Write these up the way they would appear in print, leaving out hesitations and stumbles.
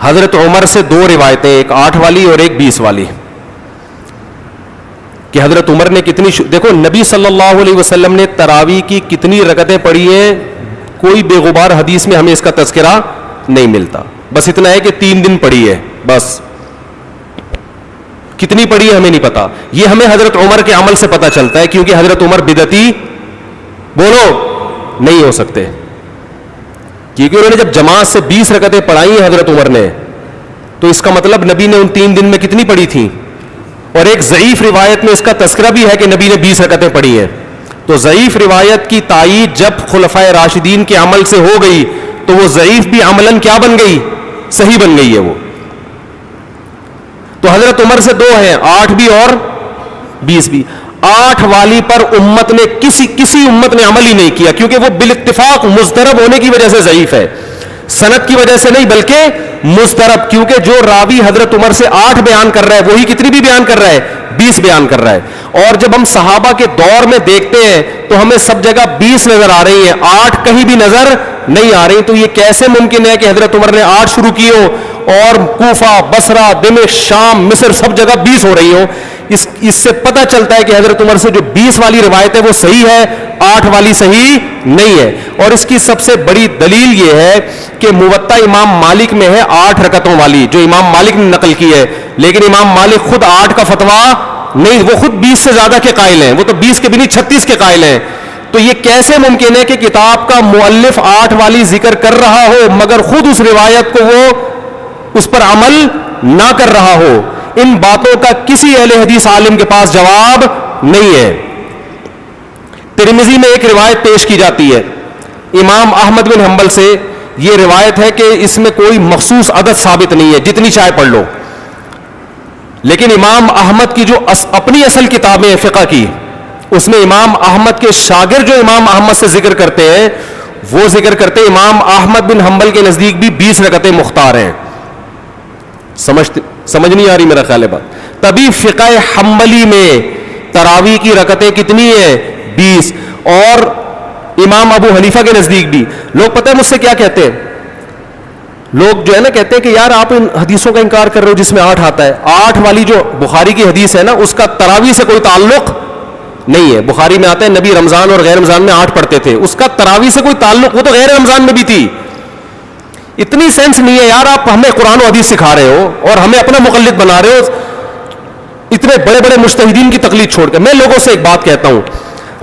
حضرت عمر سے دو روایتیں, ایک 8 والی اور ایک 20 والی, کہ حضرت عمر نے کتنی دیکھو نبی صلی اللہ علیہ وسلم نے تراویح کی کتنی رکعتیں پڑھی ہیں, کوئی بے غبار حدیث میں ہمیں اس کا تذکرہ نہیں ملتا, بس اتنا ہے کہ 3 دن پڑھی ہے, بس کتنی پڑھی ہے ہمیں نہیں پتا. یہ ہمیں حضرت عمر کے عمل سے پتا چلتا ہے, کیونکہ حضرت عمر بدعتی بولو نہیں ہو سکتے, کیونکہ انہوں نے جب جماعت سے 20 رکعتیں پڑھائی ہیں حضرت عمر نے, تو اس کا مطلب نبی نے ان 3 دن میں کتنی پڑھی تھیں. اور ایک ضعیف روایت میں اس کا تذکرہ بھی ہے کہ نبی نے 20 رکعتیں پڑھی ہیں. تو ضعیف روایت کی تائید جب خلفائے راشدین کے عمل سے ہو گئی تو وہ ضعیف بھی عملاً کیا بن گئی, صحیح بن گئی ہے وہ. تو حضرت عمر سے 2 ہیں, 8 بھی اور 20 بھی. 8 والی پر امت نے کسی امت نے عمل ہی نہیں کیا, کیونکہ وہ بالاتفاق مضطرب ہونے کی وجہ سے ضعیف ہے, سند کی وجہ سے نہیں بلکہ مضطرب, کیونکہ جو راوی حضرت عمر سے 8 بیان کر رہا ہے وہی کتنی بھی بیان کر رہا ہے, 20 بیان کر رہا ہے. اور جب ہم صحابہ کے دور میں دیکھتے ہیں تو ہمیں سب جگہ 20 نظر آ رہی ہیں, 8 کہیں بھی نظر نہیں آ رہی. تو یہ کیسے ممکن ہے کہ حضرت عمر نے 8 شروع کی ہو اور کوفہ, بصرہ, دمشق, شام, مصر سب جگہ 20 ہو رہی ہو؟ اس سے پتہ چلتا ہے کہ حضرت عمر سے جو 20 والی روایت ہے وہ صحیح ہے, 8 والی صحیح نہیں ہے. اور اس کی سب سے بڑی دلیل یہ ہے کہ موطا امام مالک میں ہے 8 رکعتوں والی, جو امام مالک نے نقل کی ہے, لیکن امام مالک خود 8 کا فتویٰ نہیں, وہ خود 20 سے زیادہ کے قائل ہیں, وہ تو 20 کے بھی نہیں 36 کے قائل ہیں. تو یہ کیسے ممکن ہے کہ کتاب کا مؤلف 8 والی ذکر کر رہا ہو مگر خود اس روایت کو وہ اس پر عمل نہ کر رہا ہو؟ ان باتوں کا کسی اہل حدیث عالم کے پاس جواب نہیں ہے. ترمذی میں ایک روایت پیش کی جاتی ہے امام احمد بن حنبل سے, یہ روایت ہے کہ اس میں کوئی مخصوص عدد ثابت نہیں ہے, جتنی چاہے پڑھ لو, لیکن امام احمد کی جو اپنی اصل کتابیں ہیں فقہ کی, اس میں امام احمد کے شاگرد جو امام احمد سے ذکر کرتے ہیں وہ ذکر کرتے ہیں امام احمد بن حنبل کے نزدیک بھی 20 رکعتیں مختار ہیں. سمجھ نہیں آ رہی میرا خیال ہے بات. تبھی فقہ حنبلی میں تراویح کی رکعتیں کتنی ہیں, 20. اور امام ابو حنیفہ کے نزدیک بھی. لوگ پتہ ہے مجھ سے کیا کہتے ہیں, لوگ جو ہے نا کہتے ہیں کہ یار آپ ان حدیثوں کا انکار کر رہے ہو جس میں 8 آتا ہے. 8 والی جو بخاری کی حدیث ہے نا اس کا تراویح سے کوئی تعلق نہیں ہے. بخاری میں آتا ہے نبی رمضان اور غیر رمضان میں 8 پڑھتے تھے, اس کا تراویح سے کوئی تعلق, وہ تو غیر رمضان میں بھی تھی. اتنی سینس نہیں ہے یار, آپ ہمیں قرآن و حدیث سکھا رہے ہو اور ہمیں اپنا مقلد بنا رہے ہو اتنے بڑے بڑے مجتہدین کی تقلید چھوڑ کے. میں لوگوں سے ایک بات کہتا ہوں,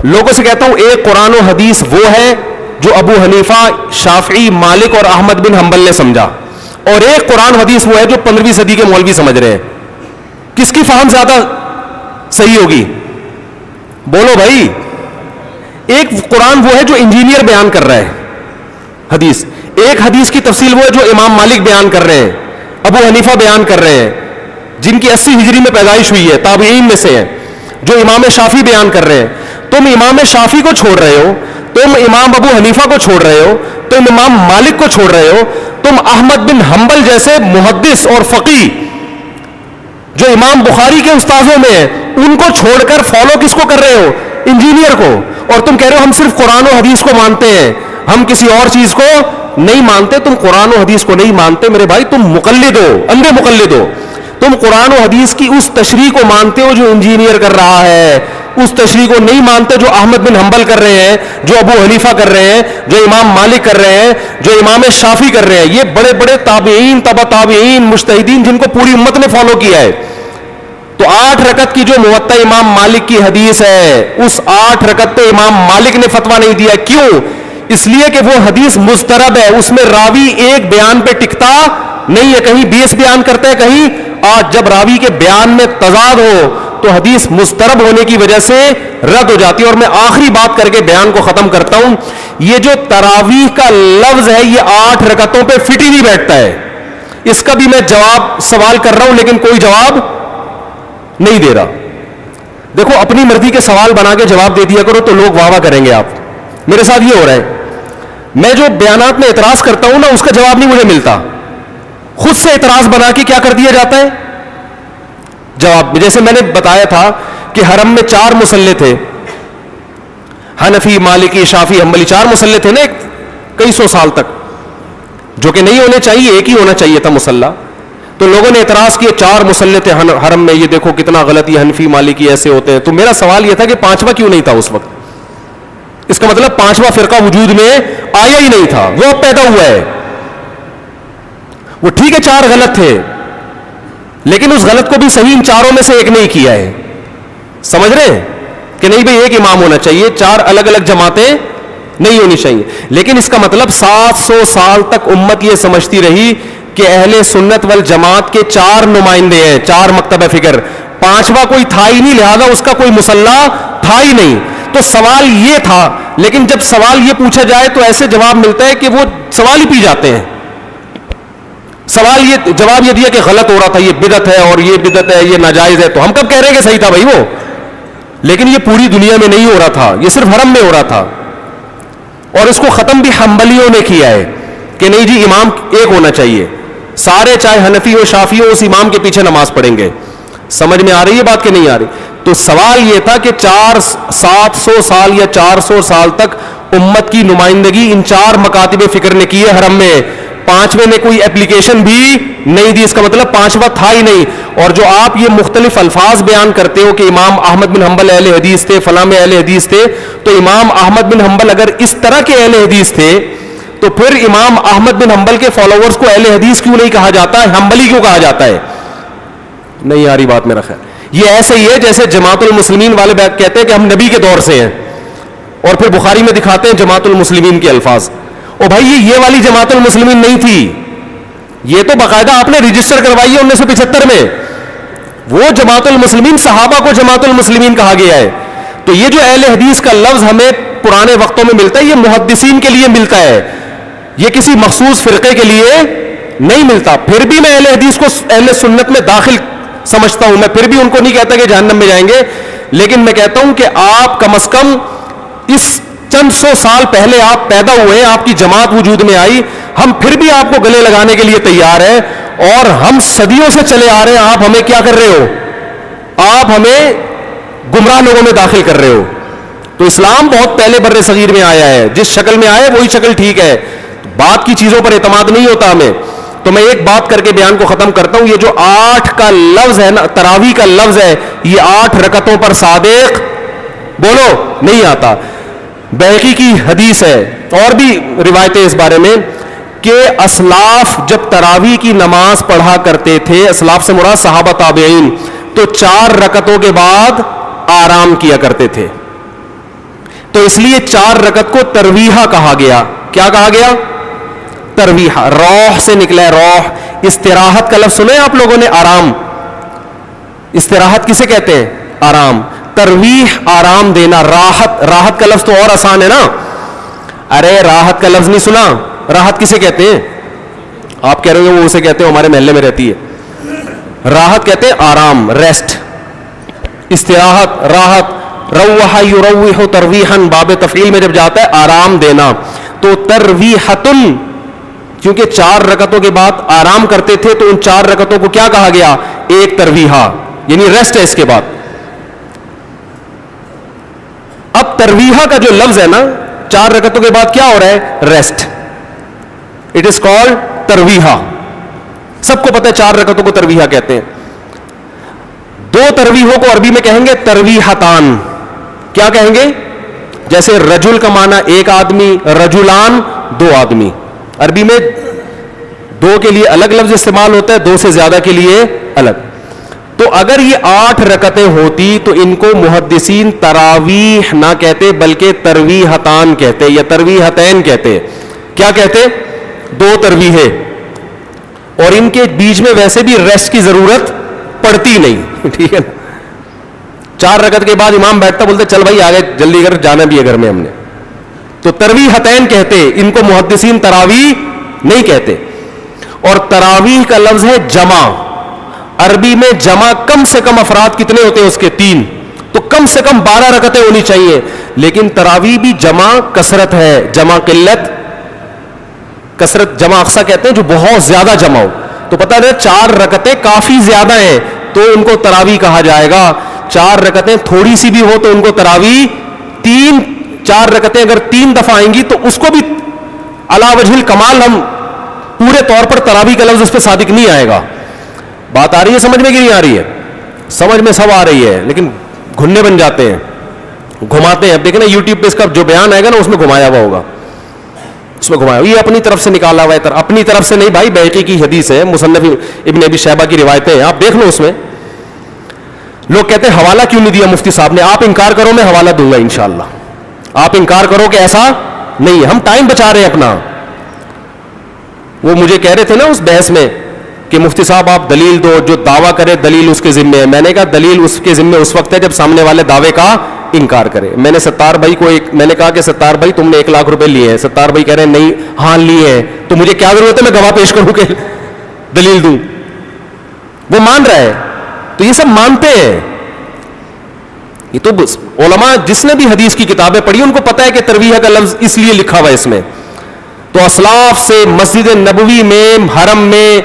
لوگوں سے کہتا ہوں, ایک قرآن و حدیث وہ ہے جو ابو حنیفہ, شافعی, مالک اور احمد بن حنبل نے سمجھا, اور ایک قرآن حدیث وہ ہے جو 15ویں صدی کے مولوی سمجھ رہے ہیں. کس کی فہم زیادہ صحیح ہوگی؟ بولو بھائی. ایک قرآن وہ ہے جو انجینئر بیان کر رہا ہے حدیث, ایک حدیث کی تفصیل وہ ہے جو امام مالک بیان کر رہے ہیں, ابو حنیفہ بیان کر رہے ہیں, جن کی 80 ہجری میں پیدائش ہوئی ہے, تابعین میں سے ہیں, جو امام شافعی بیان کر رہے ہیں. تم امام شافعی کو چھوڑ رہے ہو, تم امام ابو حنیفہ کو چھوڑ رہے ہو, تم امام مالک کو چھوڑ رہے ہو, تم احمد بن حنبل جیسے محدث اور فقی جو امام بخاری کے استاذوں میں ہیں ان کو چھوڑ کر فالو کس کو کر رہے ہو؟ انجینئر کو. اور تم کہہ رہے ہو ہم صرف قرآن و حدیث کو مانتے ہیں, ہم کسی اور چیز کو نہیں مانتے. تم قرآن و حدیث کو نہیں مانتے میرے بھائی, تم مقلد ہو, اندھے مقلد ہو. تم قرآن و حدیث کی اس تشریح کو مانتے ہو جو انجینئر کر رہا ہے, اس تشریح کو نہیں مانتے جو احمد بن حنبل کر رہے ہیں, جو ابو حنیفہ کر رہے ہیں, جو امام مالک کر رہے ہیں, جو امام شافعی کر رہے ہیں. یہ بڑے بڑے تابعین, تبع تابعین, مجتہدین جن کو پوری امت نے فالو کیا ہے. تو 8 رکعت کی جو موطا امام مالک کی حدیث ہے, اس 8 رکعت پہ امام مالک نے فتویٰ نہیں دیا. کیوں؟ اس لیے کہ وہ حدیث مضطرب ہے, اس میں راوی ایک بیان پہ ٹکتا نہیں ہے, کہیں 20 بیان کرتا ہے, کہیں 8. جب راوی کے بیان میں تضاد ہو تو حدیث مضطرب ہونے کی وجہ سے رد ہو جاتی ہے. اور میں آخری بات کر کے بیان کو ختم کرتا ہوں, یہ جو تراویح کا لفظ ہے یہ 8 رکعتوں پہ فٹ ہی نہیں بیٹھتا ہے. اس کا بھی میں جواب سوال کر رہا ہوں لیکن کوئی جواب نہیں دے رہا. دیکھو اپنی مرضی کے سوال بنا کے جواب دے دیا کرو تو لوگ واہ واہ کریں گے. آپ میرے ساتھ یہ ہو رہا ہے, میں جو بیانات میں اعتراض کرتا ہوں نا اس کا جواب نہیں مجھے ملتا, خود سے اعتراض بنا کے کیا کر دیا جاتا ہے جواب. جیسے میں نے بتایا تھا کہ حرم میں 4 مصلے تھے, حنفی, مالکی, شافعی, حنبلی, 4 مصلے تھے نا کئی سو سال تک. جو کہ نہیں ہونے چاہیے, ایک ہی ہونا چاہیے تھا مصلی. تو لوگوں نے اعتراض کیے 4 مصلی تھے حرم میں, یہ دیکھو کتنا غلط, یہ حنفی مالکی ایسے ہوتے ہیں. تو میرا سوال یہ تھا کہ 5واں کیوں نہیں تھا اس وقت؟ اس کا مطلب 5واں فرقہ وجود میں آیا ہی نہیں تھا, وہ اب پیدا ہوا ہے. وہ ٹھیک ہے 4 غلط تھے, لیکن اس غلط کو بھی صحیح ان 4 میں سے ایک نہیں کیا ہے. سمجھ رہے ہیں کہ نہیں بھئی ایک امام ہونا چاہیے, 4 الگ الگ جماعتیں نہیں ہونی چاہیے. لیکن اس کا مطلب 700 سال تک امت یہ سمجھتی رہی کہ اہل سنت والجماعت کے 4 نمائندے ہیں, 4 مکتب فکر, 5واں کوئی تھا ہی نہیں, لہذا اس کا کوئی مصلی تھا ہی نہیں. تو سوال یہ تھا, لیکن جب سوال یہ پوچھا جائے تو ایسے جواب ملتا ہے کہ وہ سوال ہی پی جاتے ہیں. سوال یہ جواب یہ دیا کہ غلط ہو رہا تھا, یہ بدعت ہے, اور یہ بدعت ہے, یہ ناجائز ہے. تو ہم کب کہہ رہے ہیں کہ صحیح تھا بھائی وہ؟ لیکن یہ پوری دنیا میں نہیں ہو رہا تھا, یہ صرف حرم میں ہو رہا تھا. اور اس کو ختم بھی حنبلیوں نے کیا ہے کہ نہیں جی امام ایک ہونا چاہیے, سارے چاہے حنفی ہو شافعی ہو اس امام کے پیچھے نماز پڑھیں گے. سمجھ میں آ رہی ہے بات کہ نہیں آ رہی؟ تو سوال یہ تھا کہ 700 سال یا 400 سال تک امت کی نمائندگی ان 4 مکاتب فکر نے کی ہے حرم میں, 5ویں نے کوئی اپلیکیشن بھی نہیں دی. اس کا مطلب 5واں تھا ہی نہیں. اور جو آپ یہ مختلف الفاظ بیان کرتے ہو کہ امام احمد بن حنبل اہل حدیث تھے, فلاں میں اہل حدیث تھے, تو امام احمد بن حنبل اگر اس طرح کے اہل حدیث تھے تو پھر امام احمد بن حنبل کے فالوورز کو اہل حدیث کیوں نہیں کہا جاتا ہے, حنبلی کیوں کہا جاتا ہے؟ نہیں آ رہی بات میرا خیال. یہ ایسے ہی ہے جیسے جماعت المسلمین والے کہتے ہیں کہ ہم نبی کے دور سے ہیں, اور پھر بخاری میں دکھاتے ہیں جماعت المسلمین کے الفاظ. او بھائی یہ والی جماعت المسلمین نہیں تھی, یہ تو باقاعدہ آپ نے رجسٹر کروائی ہے 1975 میں. وہ جماعت المسلمین صحابہ کو جماعت المسلمین کہا گیا ہے. تو یہ جو اہل حدیث کا لفظ ہمیں پرانے وقتوں میں ملتا ہے, یہ محدثین کے لیے ملتا ہے, یہ کسی مخصوص فرقے کے لیے نہیں ملتا. پھر بھی میں اہل حدیث کو اہل سنت میں داخل سمجھتا ہوں, میں پھر بھی ان کو نہیں کہتا کہ جہنم میں جائیں گے, لیکن میں کہتا ہوں کہ آپ کم از کم اس چند 100 سال پہلے آپ پیدا ہوئے, آپ کی جماعت وجود میں آئی, ہم پھر بھی آپ کو گلے لگانے کے لیے تیار ہیں, اور ہم صدیوں سے چلے آ رہے ہیں. آپ ہمیں کیا کر رہے ہو؟ آپ ہمیں گمراہ لوگوں میں داخل کر رہے ہو. تو اسلام بہت پہلے بر صغیر میں آیا ہے, جس شکل میں آیا ہے وہی شکل ٹھیک ہے, بات کی چیزوں پر اعتماد نہیں ہوتا ہمیں. تو میں ایک بات کر کے بیان کو ختم کرتا ہوں. یہ جو 8 کا لفظ ہے نا, تراویح کا لفظ ہے, یہ 8 رکعتوں پر صادق بولو نہیں آتا. بیہقی کی حدیث ہے, اور بھی روایتیں اس بارے میں, کہ اسلاف جب تراویح کی نماز پڑھا کرتے تھے, اسلاف سے مراد صحابہ تابعین, تو 4 رکعتوں کے بعد آرام کیا کرتے تھے. تو اس لیے 4 رکعت کو ترویحہ کہا گیا. کیا کہا گیا؟ ترویحہ. روح سے نکلا ہے, روح. استراحت کا لفظ سنے آپ لوگوں نے, آرام. استراحت کسے کہتے ہیں؟ آرام. ترویح آرام دینا. راحت, راحت کا لفظ تو اور آسان ہے نا. ارے راحت کا لفظ نہیں سنا؟ راحت کسے کہتے ہیں؟ آپ کہہ رہے ہو وہ اسے کہتے ہیں ہمارے محلے میں رہتی ہے. راحت کہتے ہیں آرام, ریسٹ. استراحت, راحت. روح یروح ترویحا, باب تفعیل میں جب جاتا ہے آرام دینا. تو ترویحتن, کیونکہ 4 رکعتوں کے بعد آرام کرتے تھے, تو ان 4 رکعتوں کو کیا کہا گیا؟ ایک ترویحہ, یعنی ریسٹ ہے اس کے بعد. اب ترویحہ کا جو لفظ ہے نا, 4 رکعتوں کے بعد کیا ہو رہا ہے؟ ریسٹ. اٹ از کالڈ ترویحہ. سب کو پتہ ہے 4 رکعتوں کو ترویحہ کہتے ہیں. 2 ترویحوں کو عربی میں کہیں گے ترویحتان. کیا کہیں گے؟ جیسے رجل کا معنی ایک آدمی, رجلان 2 آدمی. عربی میں 2 کے لیے الگ لفظ استعمال ہوتا ہے, 2 سے زیادہ کے لیے الگ. تو اگر یہ 8 رکعتیں ہوتی تو ان کو محدثین تراویح نہ کہتے بلکہ ترویحتان کہتے, یا ترویحتین کہتے. کیا کہتے؟ 2 ترویحیں. اور ان کے بیچ میں ویسے بھی ریسٹ کی ضرورت پڑتی نہیں, ٹھیک ہے نا. 4 رکعت کے بعد امام بیٹھتا, بولتے چل بھائی آگے جلدی کر, جانا بھی ہے گھر میں ہم نے. تو ترویحتین کہتے, ان کو محدثین تراویح نہیں کہتے. اور تراویح کا لفظ ہے جمع. عربی میں جمع کم سے کم افراد کتنے ہوتے ہیں اس کے؟ 3. تو کم سے کم 12 رکعتیں ہونی چاہیے. لیکن تراویح بھی جمع کثرت ہے, جمع قلت. کثرت جمع اقصا کہتے ہیں جو بہت زیادہ جمع ہو. تو پتہ ہے 4 رکعتیں کافی زیادہ ہیں تو ان کو تراویح کہا جائے گا. 4 رکعتیں تھوڑی سی بھی ہو تو ان کو تراویح. 4 رکعتیں اگر 3 دفعہ آئیں گی تو اس کو بھی علی وجہ الکمال ہم پورے طور پر تراویح کا لفظ اس پہ صادق نہیں آئے گا. بات آ رہی ہے سمجھ میں کہ نہیں آ رہی ہے؟ سمجھ میں سب آ رہی ہے, لیکن گھننے بن جاتے ہیں, گھماتے ہیں. اب دیکھیں نا یوٹیوب پہ اس کا جو بیان آئے گا نا اس میں گھمایا ہوا ہوگا, اس میں گھمایا, یہ اپنی طرف سے نکالا ہوا ہے. اپنی طرف سے نہیں بھائی, بیہقی کی حدیث ہے, مصنف ابن ابی شیبہ کی روایتیں ہیں, آپ دیکھ لو. اس میں لوگ کہتے ہیں حوالہ کیوں نہیں دیا مفتی صاحب نے. آپ انکار کرو, میں حوالہ دوں گا انشاءاللہ. آپ انکار کرو کہ ایسا نہیں ہے, ہم ٹائم بچا رہے ہیں اپنا. وہ مجھے کہہ رہے تھے نا اس بحث میں کہ مفتی صاحب آپ دلیل دو, جو دعویٰ کرے دلیل اس کے ذمے ہے. میں نے کہا دلیل اس کے ذمے اس وقت ہے جب سامنے والے دعوے کا انکار کرے. میں نے ستار بھائی کو میں نے کہا کہ ستار بھائی تم نے 1 لاکھ روپے لیے ہیں. ستار بھائی کہہ رہے ہیں نہیں, ہاں لیے ہیں, تو مجھے کیا ضرورت ہے میں گواہ پیش کروں کہ دلیل دوں. وہ مان رہا ہے, تو یہ سب مانتے ہیں. یہ تو علماء جس نے بھی حدیث کی کتابیں پڑھی ان کو پتا ہے کہ ترویح کا لفظ اس لیے لکھا ہوا ہے اس میں. تو اسلاف سے مسجد نبوی میں, حرم میں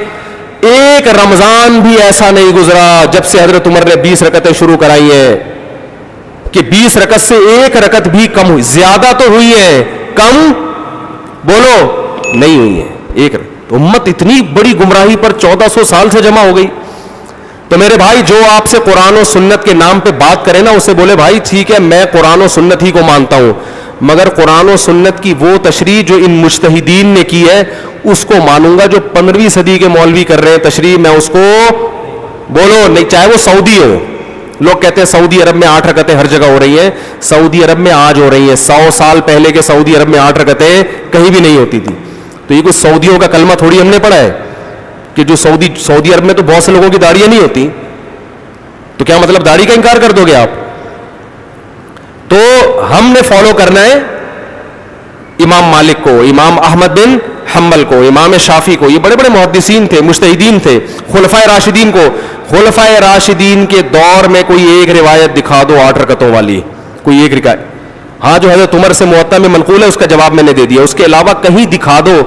ایک رمضان بھی ایسا نہیں گزرا جب سے حضرت عمر نے 20 رکعتیں شروع کرائی ہیں کہ 20 رکعت سے ایک رکعت بھی کم ہوئی. زیادہ تو ہوئی ہے, کم بولو نہیں ہوئی ہے. ایک امت اتنی بڑی گمراہی پر 1400 سال سے جمع ہو گئی. تو میرے بھائی جو آپ سے قرآن و سنت کے نام پہ بات کرے نا, اسے بولے بھائی ٹھیک ہے میں قرآن و سنت ہی کو مانتا ہوں, مگر قرآن و سنت کی وہ تشریح جو ان مجتہدین نے کی ہے اس کو مانوں گا. جو 15ویں صدی کے مولوی کر رہے ہیں تشریح, میں اس کو بولو نہیں, چاہے وہ سعودی ہو. لوگ کہتے ہیں سعودی عرب میں 8 رکعتیں ہر جگہ ہو رہی ہیں. سعودی عرب میں آج ہو رہی ہیں, 100 سال پہلے کے سعودی عرب میں 8 رکعتیں کہیں بھی نہیں ہوتی تھی. تو یہ کچھ سعودیوں کا کلمہ تھوڑی ہم نے پڑھا ہے کہ جو سعودی عرب میں تو بہت سے لوگوں کی داڑیاں نہیں ہوتی, تو کیا مطلب داڑھی کا انکار کر دو گے آپ؟ تو ہم نے فالو کرنا ہے امام مالک کو, امام احمد بن حنبل کو, امام شافعی کو. یہ بڑے بڑے محدثین تھے, مجتہدین تھے. خلفائے راشدین کو, خلفائے راشدین کے دور میں کوئی ایک روایت دکھا دو 8 رکعتوں والی, کوئی ایک روایت. ہاں جو حضرت عمر سے موطا میں منقول ہے اس کا جواب میں نے دے دیا. اس کے علاوہ کہیں دکھا دو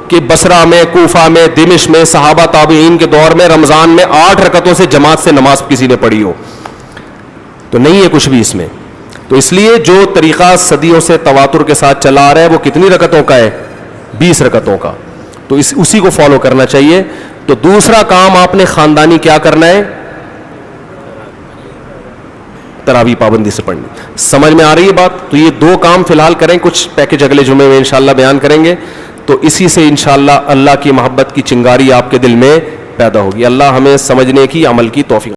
کہ بصرہ میں, کوفہ میں, دمشق میں, صحابہ تابعین کے دور میں رمضان میں 8 رکعتوں سے جماعت سے نماز کسی نے پڑھی ہو. تو نہیں ہے کچھ بھی اس میں. تو اس لیے جو طریقہ صدیوں سے تواتر کے ساتھ چلا آ رہا ہے وہ کتنی رکعتوں کا ہے؟ 20 رکعتوں کا. تو اسی کو فالو کرنا چاہیے. تو دوسرا کام آپ نے خاندانی کیا کرنا ہے؟ تراویح پابندی سے پڑھنی. سمجھ میں آ رہی ہے بات؟ تو یہ 2 کام فی الحال کریں, کچھ پیکج اگلے جمعے میں انشاءاللہ بیان کریں گے. تو اسی سے انشاءاللہ اللہ کی محبت کی چنگاری آپ کے دل میں پیدا ہوگی. اللہ ہمیں سمجھنے کی, عمل کی توفیق